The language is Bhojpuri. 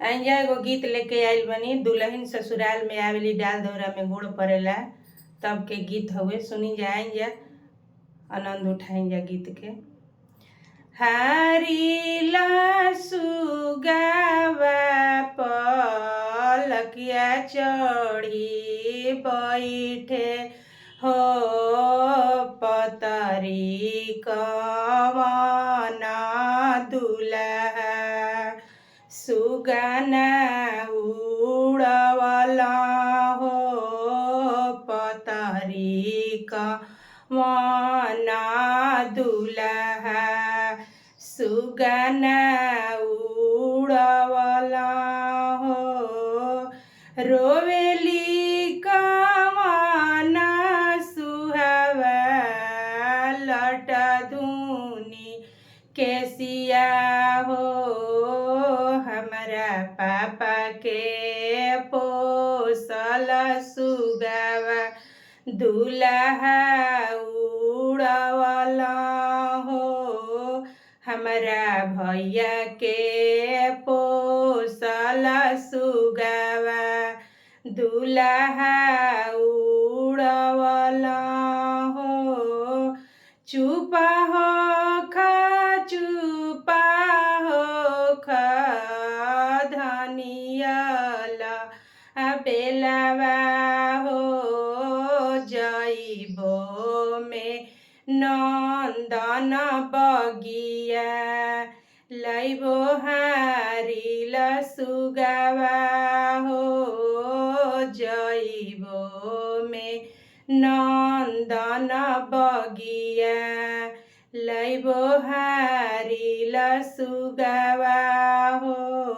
आइजा एगो गीत लेके आइल बनी। दुल्हन ससुराल में आवेली डाल दौरा में गोड़ पड़ेला तब के गीत हवे। सुनी जा, आइजा आनंद उठाई जा गीत के। हारीला सुगावा पलकिया चढ़ी बैठे हो पतरी कवना दुल्हा सुगाना उड़वला हो पतरी कवना दुल्हा सुगाना उड़वला हो रोवेली कवना सुहावा लट धुनी केसिया हो हमरा पापा के पोसल सुगावा दुल्हा उड़वला हो हमरा भैया के पोसल सुगावा दुल्हा उड़वला हो चुपा हो धनियल बेलवा हो जइबो में नंदन बगिया लइबो हारिल सुगावा हो जइबो में नंदन बगिया लइबो हारिल सुगावा हो।